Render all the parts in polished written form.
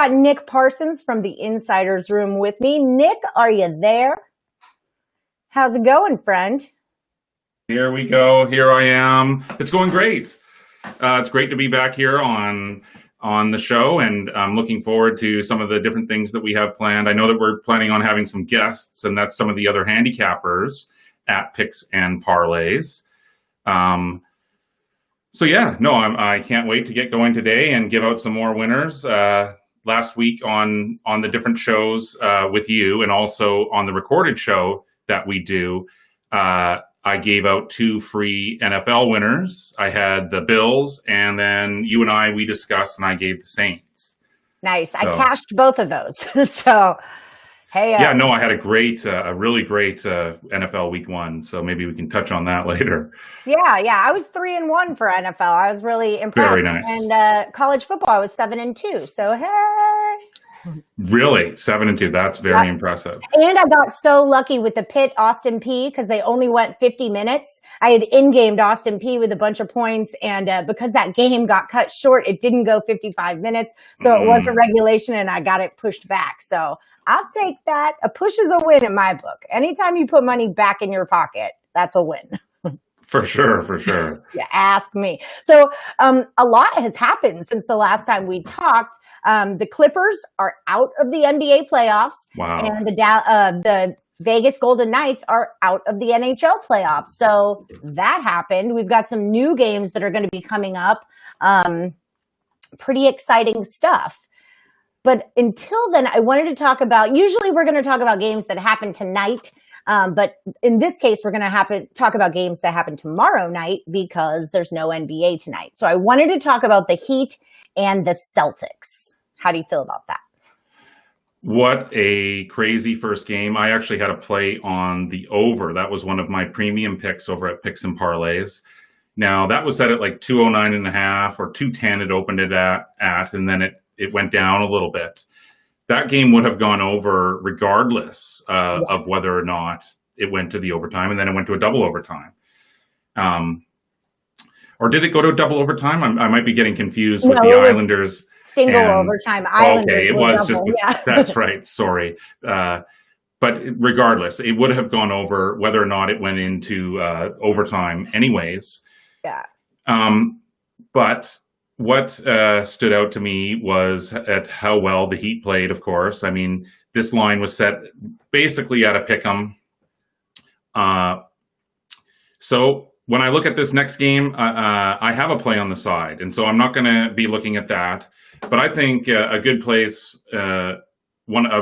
Got Nick Parsons from the Insiders Room with me. Nick, are you there? How's it going, friend? Here we go. Here I am. It's going great. It's great to be back here on the show, and I'm looking forward to some of the different things that we have planned. I know that we're planning on having some guests, and that's some of the other handicappers at Picks and Parlays. I can't wait to get going today and give out some more winners. Last week on the different shows with you, and also on the recorded show that we do, I gave out 2 free NFL winners. I had the Bills, and then you and we discussed, and I gave the Saints. Nice. So, I cashed both of those. So, hey. I had a really great NFL week 1. So maybe we can touch on that later. Yeah. I was 3-1 for NFL. I was really impressed. Very nice. And college football, I was 7-2. So, hey. Really? 7-2. That's very impressive. And I got so lucky with the Pitt Austin P because they only went 50 minutes. I had in-gamed Austin P with a bunch of points, and because that game got cut short, it didn't go 55 minutes. So it was a regulation, and I got it pushed back. So I'll take that. A push is a win in my book. Anytime you put money back in your pocket, that's a win. For sure. Yeah, ask me. So a lot has happened since the last time we talked. The Clippers are out of the NBA playoffs. Wow. And the Vegas Golden Knights are out of the NHL playoffs. So that happened. We've got some new games that are going to be coming up. Pretty exciting stuff. But until then, I wanted to talk about, usually we're going to talk about games that happen tonight. But in this case, we're going to talk about games that happen tomorrow night because there's no NBA tonight. So I wanted to talk about the Heat and the Celtics. How do you feel about that? What a crazy first game. I actually had a play on the over. That was one of my premium picks over at Picks and Parlays. Now, that was set at like 209.5 or 210 it opened it at, and then it went down a little bit. That game would have gone over regardless of whether or not it went to the overtime, and then it went to a double overtime. Or did it go to a double overtime? I might be getting confused with the Islanders. Single overtime. Islanders okay, it was double, just, that's right, sorry. But regardless, it would have gone over whether or not it went into overtime anyways. Yeah. But what stood out to me was at how well the Heat played, of course. I mean, this line was set basically at a pick'em. So when I look at this next game, I have a play on the side. And so I'm not going to be looking at that. But I think a good place, a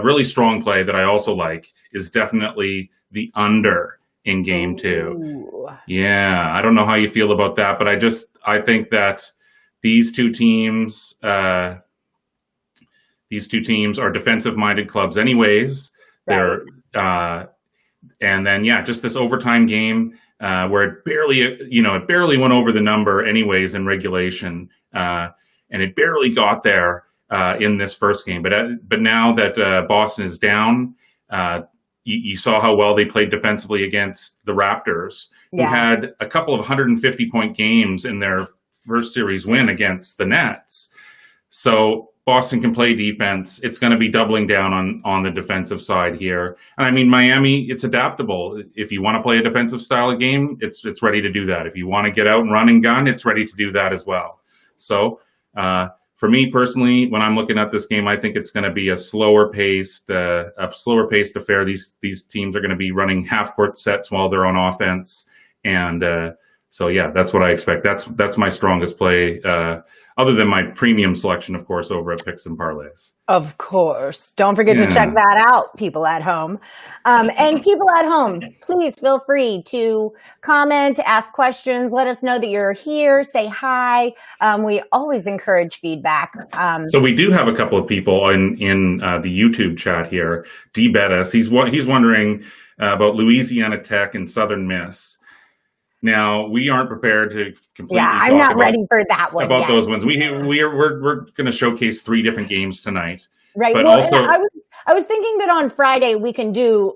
really strong play that I also like is definitely the under in game 2. Ooh. Yeah, I don't know how you feel about that, but I think that these two teams are defensive-minded clubs, anyways. Right. They're, and then just this overtime game where it barely went over the number, anyways, in regulation, and it barely got there in this first game. But now that Boston is down, you saw how well they played defensively against the Raptors, who had a couple of 150-point games in their first series win against the Nets. So Boston can play defense. It's going to be doubling down on the defensive side here. And I mean, Miami, it's adaptable. If you want to play a defensive style of game, it's ready to do that. If you want to get out and run and gun, it's ready to do that as well. So for me personally, when I'm looking at this game, I think it's going to be a slower paced affair. These teams are going to be running half court sets while they're on offense. And so that's what I expect. That's my strongest play, other than my premium selection, of course, over at Picks and Parlays. Of course. Don't forget to check that out, people at home. And people at home, please feel free to comment, ask questions, let us know that you're here, say hi. We always encourage feedback. So we do have a couple of people in the YouTube chat here. D. Bettis, he's wondering about Louisiana Tech and Southern Miss. Now, we aren't prepared to completely I'm not ready for that one about yet. those ones. We're going to showcase 3 different games tonight. Right. But well, also, I was thinking that on Friday we can do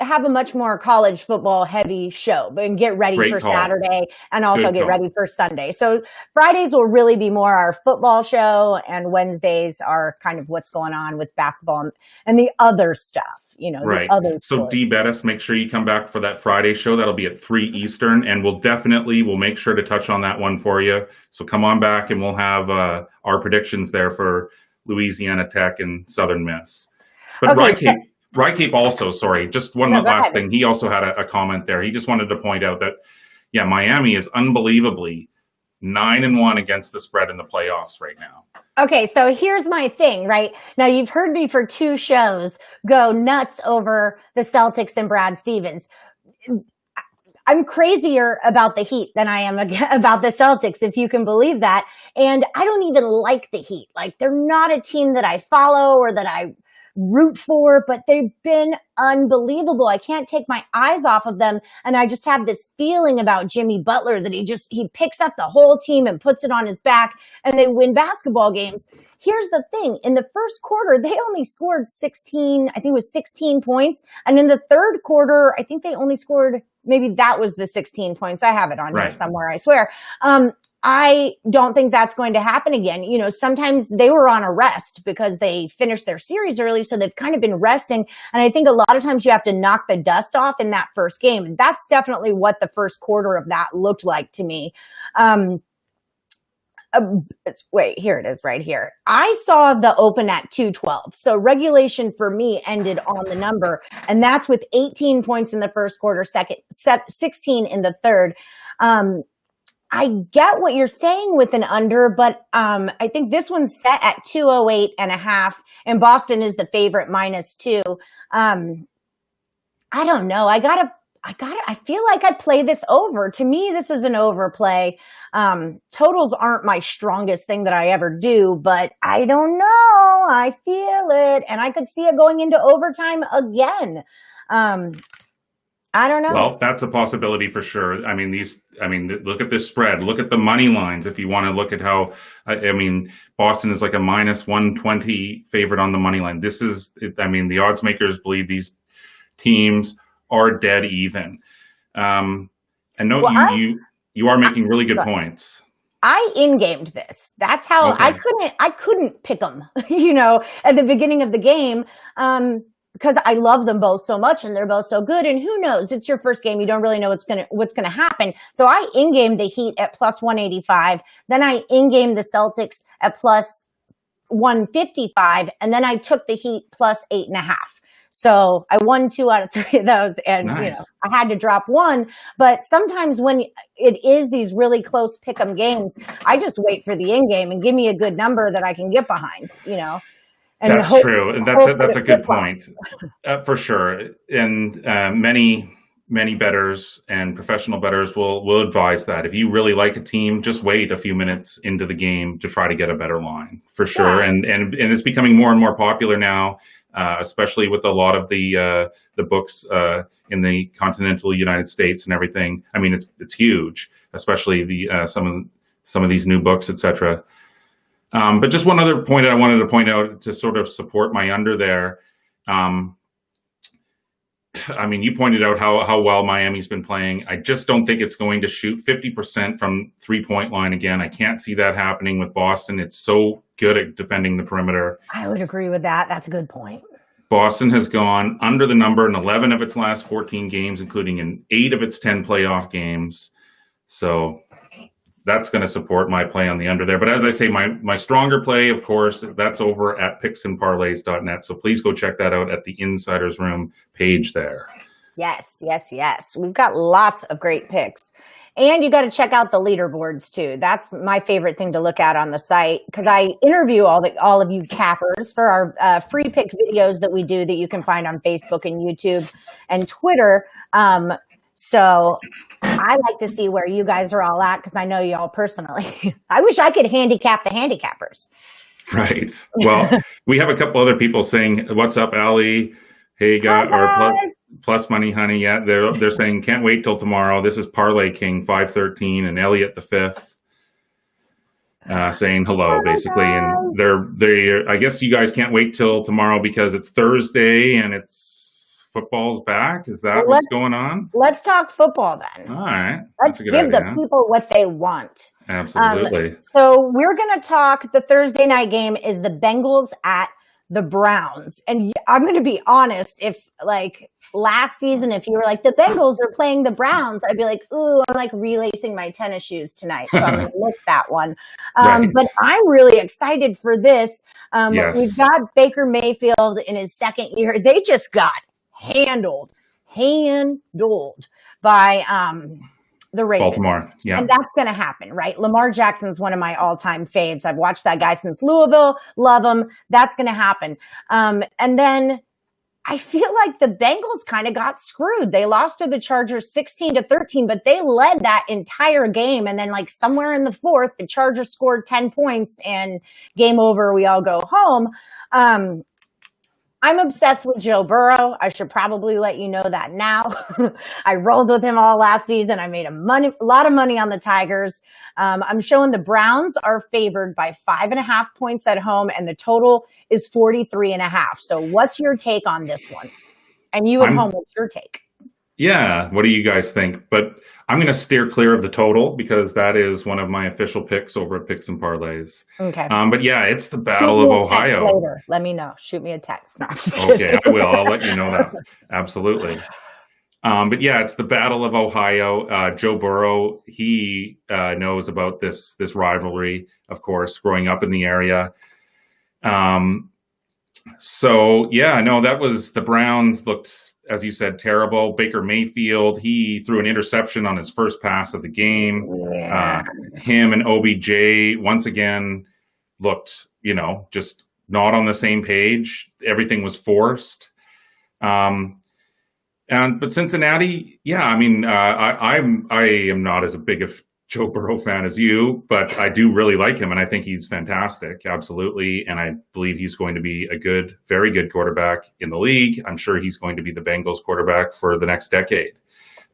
have a much more college football heavy show and get ready Great for call. Saturday and also Good get call. ready for Sunday. So Fridays will really be more our football show, and Wednesdays are kind of what's going on with basketball and the other stuff, the other So sports. D. Bettis, make sure you come back for that Friday show. That'll be at 3 Eastern, and we'll make sure to touch on that one for you. So come on back, and we'll have our predictions there for Louisiana Tech and Southern Miss. But Okay, Rycape also, sorry, just one No, go last ahead. thing. He also had a comment there. He just wanted to point out that, Miami is unbelievably 9-1 against the spread in the playoffs right now. Okay, so here's my thing, right? Now, you've heard me for 2 shows go nuts over the Celtics and Brad Stevens. I'm crazier about the Heat than I am about the Celtics, if you can believe that. And I don't even like the Heat. Like, they're not a team that I follow or that I root for, but they've been unbelievable. I can't take my eyes off of them. And I just have this feeling about Jimmy Butler that he picks up the whole team and puts it on his back and they win basketball games. Here's the thing. In the first quarter, they only scored 16 points. And in the third quarter, I think they only scored, maybe that was the 16 points. I have it on here somewhere, I swear. I don't think that's going to happen again. Sometimes they were on a rest because they finished their series early, so they've kind of been resting. And I think a lot of times you have to knock the dust off in that first game. And that's definitely what the first quarter of that looked like to me. Wait, here it is right here. I saw the open at 212. So regulation for me ended on the number, and that's with 18 points in the first quarter, 16 in the third. I get what you're saying with an under, but I think this one's set at 208.5, and Boston is the favorite -2. I don't know. I feel like I play this over. To me, this is an overplay. Totals aren't my strongest thing that I ever do, but I don't know. I feel it, and I could see it going into overtime again. I don't know. Well, that's a possibility for sure. Look at this spread. Look at the money lines. If you want to look at how, Boston is like a -120 favorite on the money line. The odds makers believe these teams are dead even. You are making really good points. I in-gamed this. That's how I couldn't pick them, at the beginning of the game. Because I love them both so much and they're both so good. And who knows? It's your first game. You don't really know what's gonna happen. So I in-gamed the Heat at +185. Then I in-gamed the Celtics at +155. And then I took the Heat +8.5. So I won 2 out of 3 of those, and nice. I had to drop one. But sometimes when it is these really close pick'em games, I just wait for the in-game and give me a good number that I can get behind. And that's true, and that's a good point, for sure. And many bettors and professional bettors will advise that if you really like a team, just wait a few minutes into the game to try to get a better line, for sure. Yeah. And it's becoming more and more popular now, especially with a lot of the books in the continental United States and everything. I mean, it's huge, especially some of these new books, etc. But just one other point that I wanted to point out to sort of support my under there. You pointed out how well Miami's been playing. I just don't think it's going to shoot 50% from 3-point line again. I can't see that happening with Boston. It's so good at defending the perimeter. I would agree with that. That's a good point. Boston has gone under the number in 11 of its last 14 games, including in 8 of its 10 playoff games. So that's going to support my play on the under there. But as I say, my stronger play, of course, that's over at picksandparlays.net. So please go check that out at the Insiders Room page there. Yes. We've got lots of great picks. And you got to check out the leaderboards too. That's my favorite thing to look at on the site, because I interview all of you cappers for our free pick videos that we do that you can find on Facebook and YouTube and Twitter. So I like to see where you guys are all at, because I know y'all personally. I wish I could handicap the handicappers. Right. Well, we have a couple other people saying, "What's up, Allie? Hey, or plus money, honey." Yeah, they're saying, "Can't wait till tomorrow." This is Parlay King 513 and Elliot the Fifth saying hello, basically. And they I guess you guys can't wait till tomorrow because it's Thursday and it's football's back? Is that Well, what's going on? Let's talk football then. All right. Let's give the people what they want. Absolutely. So we're going to talk. The Thursday night game is the Bengals at the Browns. And I'm going to be honest, if like last season, if you were like, the Bengals are playing the Browns, I'd be like, ooh, I'm like relacing my tennis shoes tonight. So I'm going to miss that one. Right. But I'm really excited for this. Yes. We've got Baker Mayfield in his second year. They just got handled by the Ravens. Baltimore, yeah. And that's going to happen, right? Lamar Jackson's one of my all-time faves. I've watched that guy since Louisville. Love him. That's going to happen. And then I feel like the Bengals kind of got screwed. They lost to the Chargers 16-13, but they led that entire game. And then like somewhere in the fourth, the Chargers scored 10 points and game over. We all go home. I'm obsessed with Joe Burrow. I should probably let you know that now. I rolled with him all last season. I made a lot of money on the Tigers. I'm showing the Browns are favored by 5.5 points at home, and the total is 43.5. So what's your take on this one? And you at home, what's your take? Yeah, what do you guys think? But I'm going to steer clear of the total because that is one of my official picks over at Picks and Parlays. Okay. But yeah, it's the Battle of Ohio. Later. Let me know. Shoot me a text. No, I'm just kidding. Okay, I will. I'll let you know that. Absolutely. But yeah, it's the Battle of Ohio. Joe Burrow, he knows about this rivalry, of course, growing up in the area. So yeah, no, that was the Browns looked, as you said, terrible. Baker Mayfield, he threw an interception on his first pass of the game. Yeah. Him and OBJ once again looked, just not on the same page. Everything was forced. But Cincinnati, yeah, I mean, I am not as big of Joe Burrow fan as you, but I do really like him, and I think he's fantastic, absolutely. And I believe he's going to be a very good quarterback in the league. I'm sure he's going to be the Bengals quarterback for the next decade.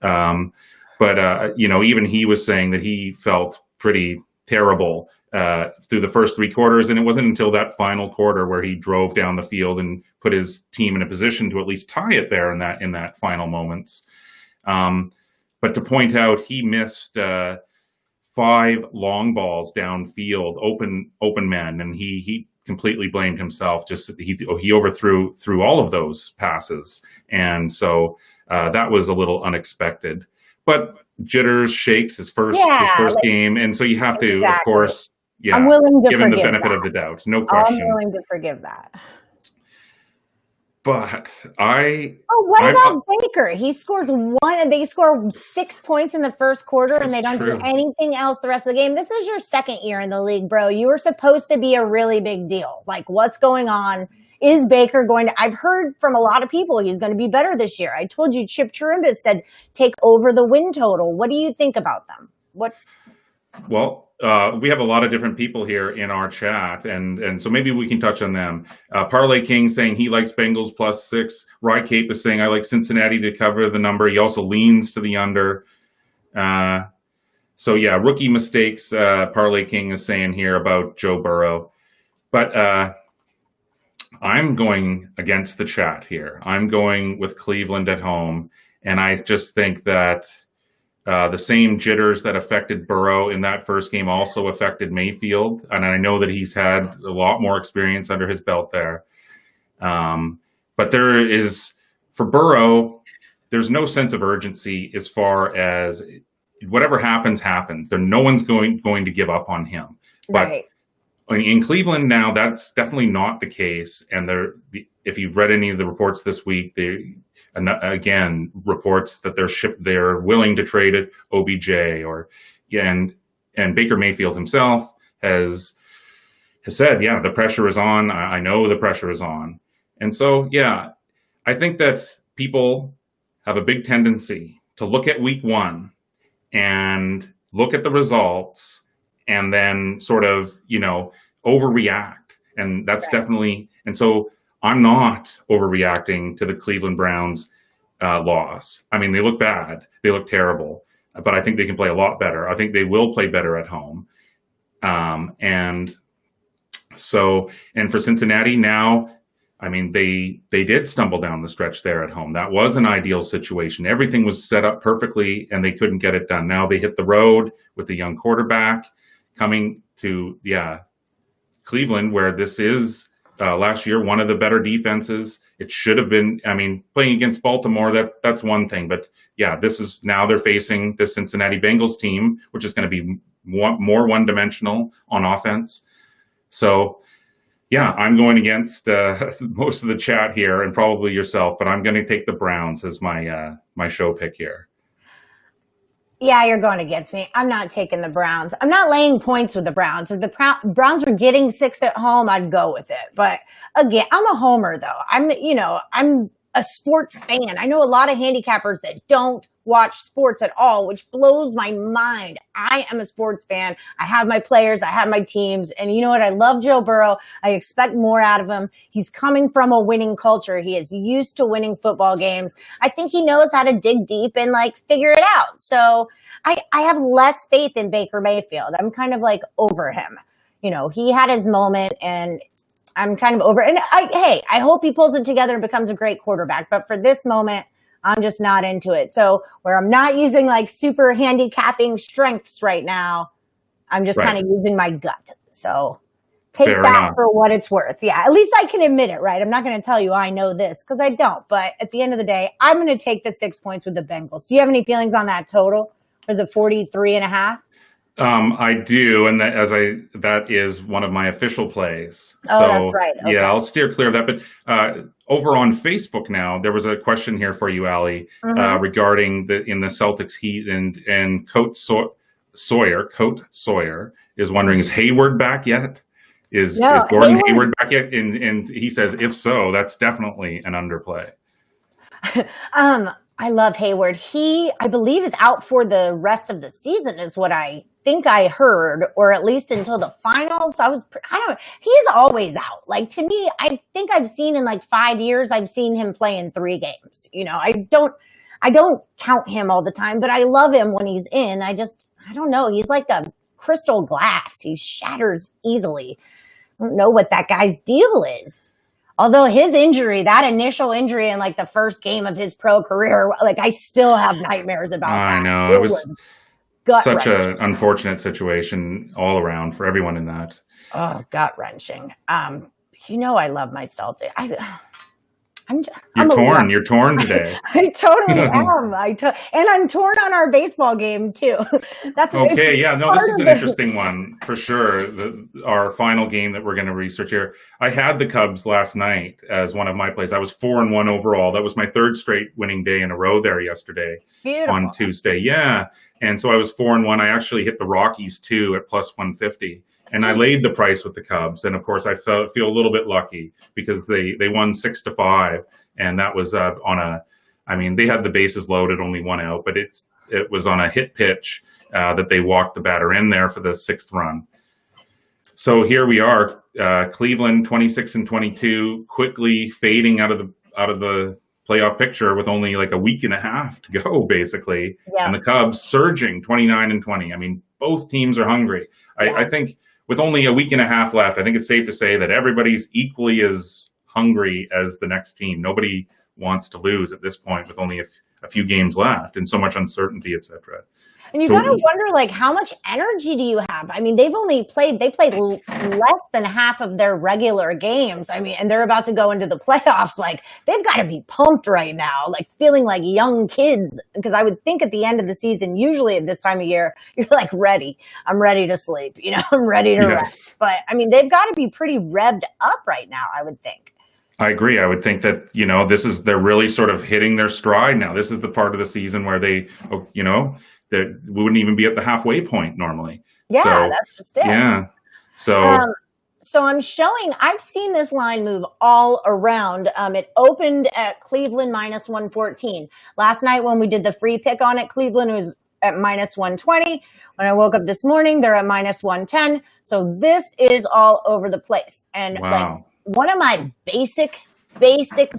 But even he was saying that he felt pretty terrible through the first three quarters, and it wasn't until that final quarter where he drove down the field and put his team in a position to at least tie it there in that final moments. But to point out, he missed 5 long balls downfield, open men, and he completely blamed himself. He overthrew all of those passes, and so that was a little unexpected. But jitters, shakes, his first game, and so you have to, of course, I'm willing to give him the benefit of the doubt, no question. I'm willing to forgive that. But what about Baker? He scores one, and they score 6 points in the first quarter, and they don't do anything else the rest of the game. This is your second year in the league, bro. You were supposed to be a really big deal. Like, what's going on? Is Baker going to? I've heard from a lot of people he's going to be better this year. I told you, Chip Chirimba said take over the win total. What do you think about them? Well, we have a lot of different people here in our chat, and so maybe we can touch on them. Parlay King saying he likes Bengals +6. Rye Cape is saying I like Cincinnati to cover the number. He also leans to the under. So yeah, rookie mistakes. Parlay King is saying here about Joe Burrow, but I'm going against the chat here. I'm going with Cleveland at home, and I just think that the same jitters that affected Burrow in that first game also affected Mayfield. And I know that he's had a lot more experience under his belt there. But for Burrow, there's no sense of urgency as far as whatever happens. No one's going to give up on him. Right. But in Cleveland now, that's definitely not the case. And if you've read any of the reports this week, again, reports that they're willing to trade it OBJ and Baker Mayfield himself has said, yeah, the pressure is on. I know the pressure is on. And so, yeah, I think that people have a big tendency to look at week one and look at the results and then sort of, overreact. And that's definitely, and so I'm not overreacting to the Cleveland Browns loss. I mean, they look bad. They look terrible. But I think they can play a lot better. I think they will play better at home. And for Cincinnati now, I mean, they did stumble down the stretch there at home. That was an ideal situation. Everything was set up perfectly, and they couldn't get it done. Now they hit the road with the young quarterback coming to, Cleveland, where this is last year one of the better defenses. It should have been. I mean, playing against Baltimore, that's one thing, but this is now they're facing the Cincinnati Bengals team, which is going to be more one-dimensional on offense. So. Yeah, I'm going against most of the chat here and probably yourself, but I'm going to take the Browns as my show pick here. Yeah, you're going against me. I'm not taking the Browns. I'm not laying points with the Browns. If the Browns were getting 6 at home, I'd go with it. But again, I'm a homer though. I'm a sports fan. I know a lot of handicappers that don't watch sports at all, which blows my mind. I am a sports fan. I have my players. I have my teams. And you know what? I love Joe Burrow. I expect more out of him. He's coming from a winning culture. He is used to winning football games. I think he knows how to dig deep and figure it out. So I have less faith in Baker Mayfield. I'm kind of over him. He had his moment and I'm kind of over it. And I hope he pulls it together and becomes a great quarterback. But for this moment, I'm just not into it. So where I'm not using super handicapping strengths right now, I'm just kind of using my gut. So take Fair that enough. for what it's worth. Yeah, at least I can admit it, right? I'm not going to tell you I know this because I don't. But at the end of the day, I'm going to take the 6 points with the Bengals. Do you have any feelings on that total? Was it 43.5? I do, and that is one of my official plays. Oh, so, that's right. Okay. Yeah, I'll steer clear of that. But over on Facebook now, there was a question here for you, Allie, regarding in the Celtics Heat and Coach Sawyer is wondering, is Hayward back yet? Is Gordon Hayward back yet? And he says, if so, that's definitely an underplay. I love Hayward. He, I believe, is out for the rest of the season is what I think I heard, or at least until the finals. He's always out. To me, I think I've seen in 5 years, I've seen him play in 3 games. I don't count him all the time, but I love him when he's in. I don't know. He's like a crystal glass. He shatters easily. I don't know what that guy's deal is. Although his injury, that initial injury in the first game of his pro career, I still have nightmares about that. I know. It was such an unfortunate situation all around for everyone in that. Oh, gut wrenching. I love my Celtics. You're torn today. I totally am. And I'm torn on our baseball game too. That's okay. Yeah, no, this is an interesting one for sure. Our final game that we're going to research here. I had the Cubs last night as one of my plays. I was 4-1 overall. That was my 3rd straight winning day in a row there yesterday. Beautiful. On Tuesday. Yeah, and so I was 4-1. I actually hit the Rockies too at plus 150. And I laid the price with the Cubs, and of course, I feel a little bit lucky because they won 6-5, and that was on a. I mean, they had the bases loaded, only 1 out, but it was on a hit pitch that they walked the batter in there for the 6th run. So here we are, Cleveland 26-22, quickly fading out of the playoff picture with only a week and a half to go, basically, and the Cubs surging 29-20. I mean, both teams are hungry. I think. With only a week and a half left, I think it's safe to say that everybody's equally as hungry as the next team. Nobody wants to lose at this point with only a few games left and so much uncertainty, etc. And you got to wonder, how much energy do you have? I mean, they played less than half of their regular games. I mean, and they're about to go into the playoffs. They've got to be pumped right now, feeling like young kids. Because I would think at the end of the season, usually at this time of year, you're ready. I'm ready to sleep. I'm ready to rest. But I mean, they've got to be pretty revved up right now, I would think. I agree. I would think that, they're really sort of hitting their stride now. This is the part of the season where they, that we wouldn't even be at the halfway point normally. Yeah, that's just it. Yeah. So I've seen this line move all around. It opened at Cleveland minus 114. Last night when we did the free pick on it, Cleveland was at minus 120. When I woke up this morning, they're at minus 110. So this is all over the place. And one of my basic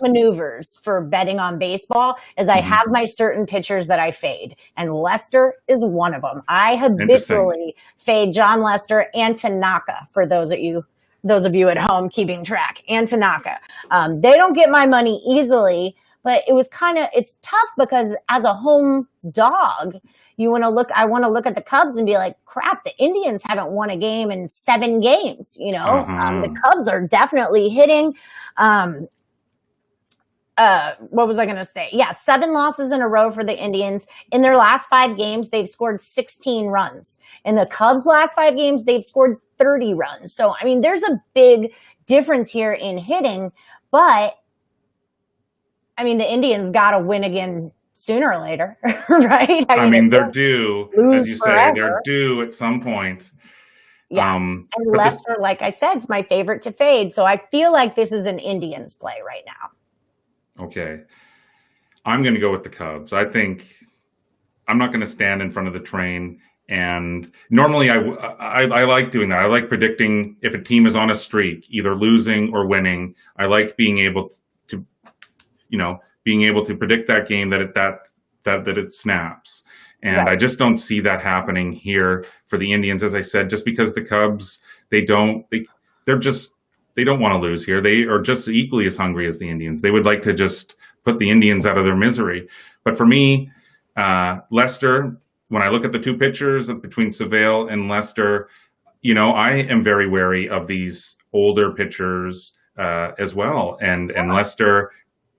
maneuvers for betting on baseball is I have my certain pitchers that I fade, and Lester is one of them. I habitually fade John Lester and Tanaka, for those of you those of you at home keeping track, and Tanaka. They don't get my money easily, but it's tough because as a home dog, I want to look at the Cubs and be like, crap, the Indians haven't won a game in 7 games. The Cubs are definitely hitting. What was I going to say? Yeah, 7 losses in a row for the Indians. In their last 5 games, they've scored 16 runs. In the Cubs' last 5 games, they've scored 30 runs. So, I mean, there's a big difference here in hitting, but I mean, the Indians got to win again sooner or later, right? I mean, they're due, as you say, they're due at some point. Yeah. And Lester, like I said, is my favorite to fade. So I feel like this is an Indians play right now. Okay. I'm going to go with the Cubs. I think I'm not going to stand in front of the train. And normally I like doing that. I like predicting if a team is on a streak, either losing or winning. I like being able to, predict that game that it snaps. And right. I just don't see that happening here for the Indians. As I said, just because the Cubs, they don't want to lose here. They are just equally as hungry as the Indians. They would like to just put the Indians out of their misery. But for me, Lester, when I look at the 2 pitchers between Savale and Lester, I am very wary of these older pitchers as well. And Lester,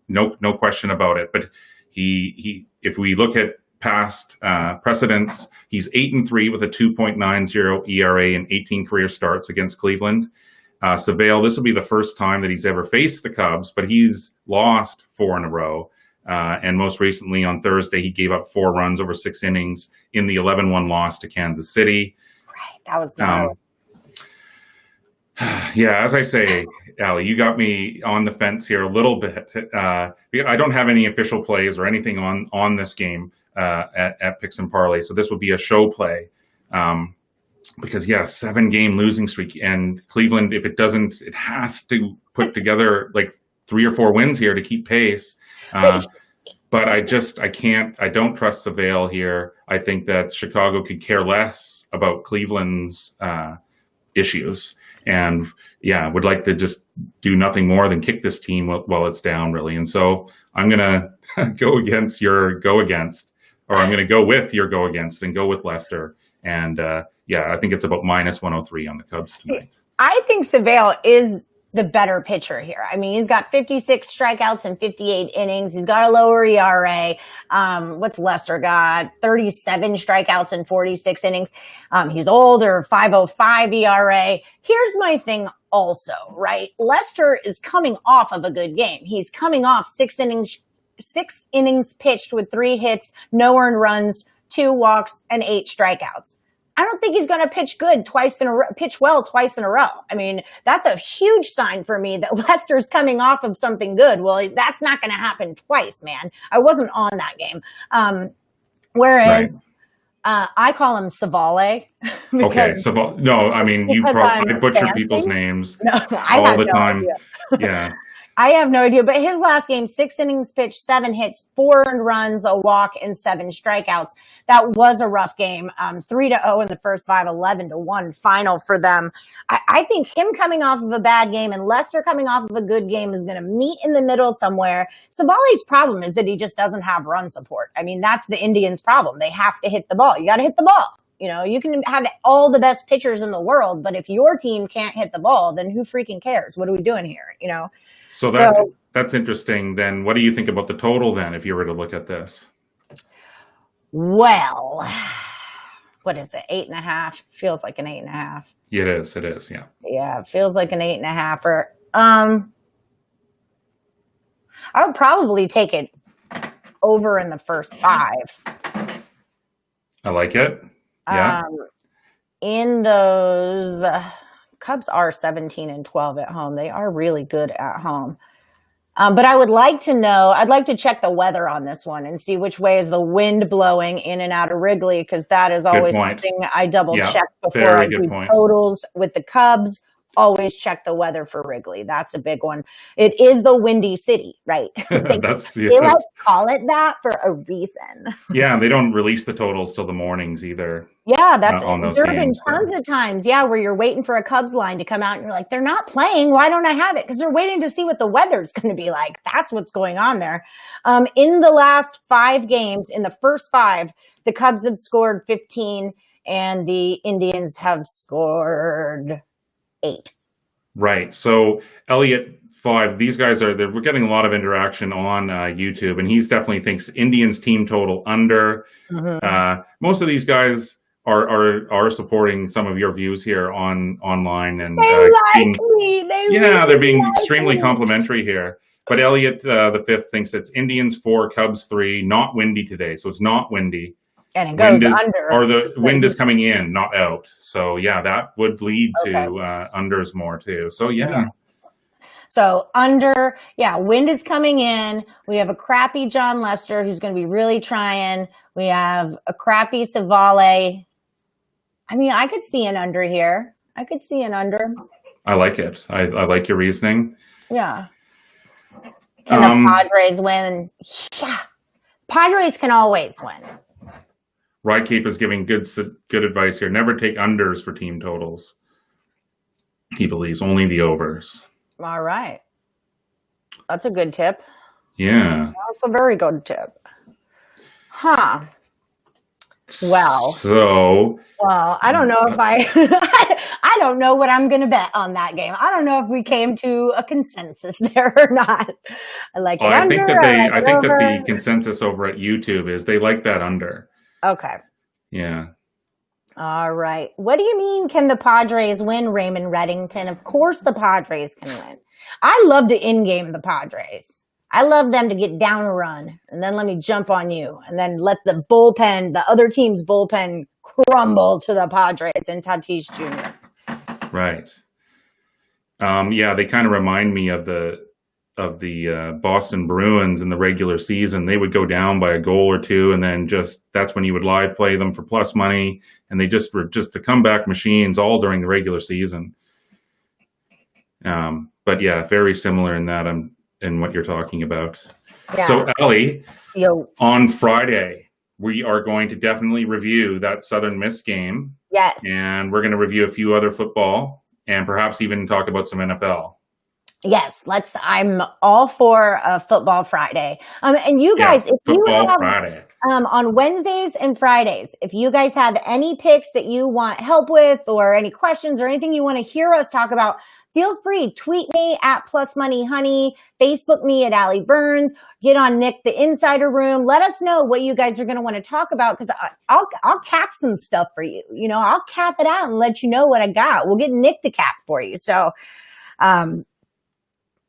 no question about it. But he if we look at past precedents, he's 8-3 with a 2.90 ERA and 18 career starts against Cleveland. Savale, this will be the first time that he's ever faced the Cubs, but he's lost 4 in a row. And most recently on Thursday, he gave up 4 runs over 6 innings in the 11-1 loss to Kansas City. Right, that was good. Yeah, as I say, Allie, you got me on the fence here a little bit. I don't have any official plays or anything on this game at Picks and Parlay, so this will be a show play. Because 7-game losing streak, and Cleveland, if it doesn't, it has to put together like 3 or 4 wins here to keep pace. But I don't trust Savale here. I think that Chicago could care less about Cleveland's issues, and would like to just do nothing more than kick this team while it's down, really. And so I'm gonna go against your go against, or I'm gonna go with your go against and go with Lester. And I think it's about -103 on the Cubs tonight. I think Savale is the better pitcher here. I mean, he's got 56 strikeouts and 58 innings. He's got a lower ERA. What's Lester got? 37 strikeouts and 46 innings. He's older, 5.05 ERA. Here's my thing also, right? Lester is coming off of a good game. He's coming off 6 innings pitched with 3 hits, no earned runs, 2 walks, and 8 strikeouts. I don't think he's going to pitch well twice in a row. I mean, that's a huge sign for me that Lester's coming off of something good. Well, that's not going to happen twice, man. I wasn't on that game. Whereas I call him Savale. Okay, Savale. No, I mean, I butcher people's names all the time. Yeah. I have no idea, but his last game, 6 innings pitched, 7 hits, 4 earned runs, a walk, and 7 strikeouts. That was a rough game. 3-0 in the first 5, 11-1 final for them. I think him coming off of a bad game and Lester coming off of a good game is going to meet in the middle somewhere. Savale's problem is that he just doesn't have run support. I mean, that's the Indians' problem. They have to hit the ball. You got to hit the ball. You can have all the best pitchers in the world, but if your team can't hit the ball, then who freaking cares? What are we doing here? So that's interesting. Then what do you think about the total then, if you were to look at this? Well, what is it? 8.5? Feels like an 8.5. It is. Yeah. Yeah. It feels like an 8.5. Or, I would probably take it over in the first 5. I like it. Yeah. In those, Cubs are 17-12 at home. They are really good at home. But I'd like to check the weather on this one and see which way is the wind blowing in and out of Wrigley, because that is always something I double check before I do totals with the Cubs always check the weather for Wrigley. That's a big one. It is the Windy City, right? They like call it that for a reason. Yeah, they don't release the totals till the mornings either. Yeah, there have been games, tons of times, where you're waiting for a Cubs line to come out and you're like, they're not playing. Why don't I have it? Because they're waiting to see what the weather's going to be like. That's what's going on there. In the last 5 games, in the first 5, the Cubs have scored 15 and the Indians have scored 8. Right. So Elliot 5, they're getting a lot of interaction on YouTube, and he's definitely thinks Indians team total under. Mm-hmm. Most of these guys are supporting some of your views here online, and they're being extremely complimentary here. But Elliot the 5th thinks it's Indians 4, Cubs 3, not windy today, so it's not windy. And it goes under. Or the wind is coming in, not out. So, that would lead to unders more, too. So, Yes. So, under, wind is coming in. We have a crappy John Lester who's going to be really trying. We have a crappy Savale. I mean, I could see an under here. I like it. I like your reasoning. Yeah. Can the Padres win? Yeah. Padres can always win. Rycape is giving good advice here. Never take unders for team totals. He believes only the overs. All right. That's a good tip. Yeah. That's a very good tip. Huh. Well, I don't know if I don't know what I'm going to bet on that game. I don't know if we came to a consensus there or not. I think that the consensus over at YouTube is they like that under. Okay. Yeah. All right. What do you mean, can the Padres win, Raymond Reddington? Of course the Padres can win. I love to in-game the Padres. I love them to get down a run, and then let me jump on you, and then let the other team's bullpen crumble to the Padres and Tatis Jr. Right. They kind of remind me of the Boston Bruins in the regular season. They would go down by a goal or two, and then that's when you would live play them for plus money, and they just were the comeback machines all during the regular season. But very similar in that in what you're talking about. Yeah. So Ellie, on Friday we are going to definitely review that Southern Miss game. Yes, and we're going to review a few other football and perhaps even talk about some NFL. Yes, I'm all for Football Friday. And you guys, if you have Friday. On Wednesdays and Fridays, if you guys have any picks that you want help with, or any questions, or anything you want to hear us talk about, feel free. Tweet me at +moneyhoney, Facebook me at Allie Burns, get on Nick the Insider Room. Let us know what you guys are going to want to talk about, because I'll cap some stuff for you. I'll cap it out and let you know what I got. We'll get Nick to cap for you. So,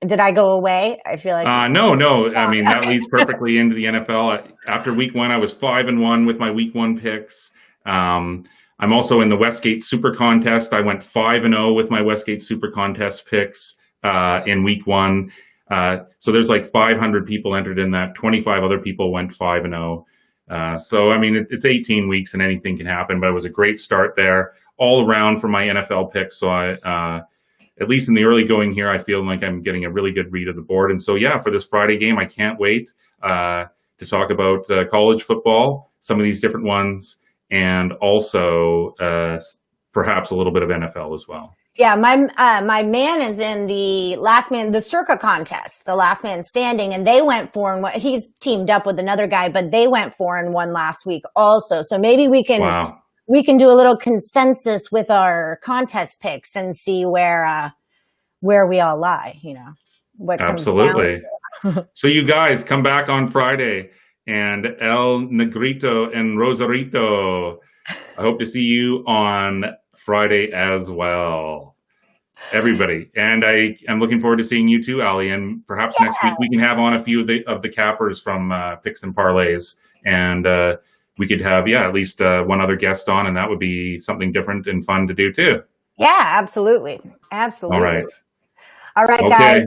did I go away? I feel like no. I mean, that leads perfectly into the NFL. After week 1, I was 5-1 with my week 1 picks. I'm also in the Westgate Super Contest. I went 5-0 with my Westgate Super Contest picks in week 1. So there's like 500 people entered in that. 25 other people went 5-0. So I mean, it's 18 weeks and anything can happen. But it was a great start there all around for my NFL picks. So I. At least in the early going here, I feel like I'm getting a really good read of the board. And so, for this Friday game, I can't wait to talk about college football, some of these different ones, and also perhaps a little bit of NFL as well. Yeah, my man is in the Circa contest, the last man standing, and they went 4-1. He's teamed up with another guy, but they went 4-1 last week also. So maybe we can... Wow. We can do a little consensus with our contest picks and see where we all lie, what Absolutely. So you guys come back on Friday, and El Negrito and Rosarito. I hope to see you on Friday as well. Everybody. And I'm looking forward to seeing you too, Allie. And perhaps next week we can have on a few of the cappers from Picks and Parlays. And we could have, at least one other guest on, and that would be something different and fun to do too. Yeah, absolutely. Absolutely. All right, okay. Guys.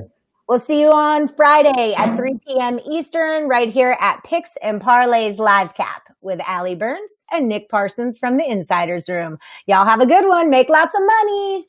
We'll see you on Friday at 3 p.m. Eastern right here at Picks and Parlays Live Cap with Allie Burns and Nick Parsons from the Insiders Room. Y'all have a good one. Make lots of money.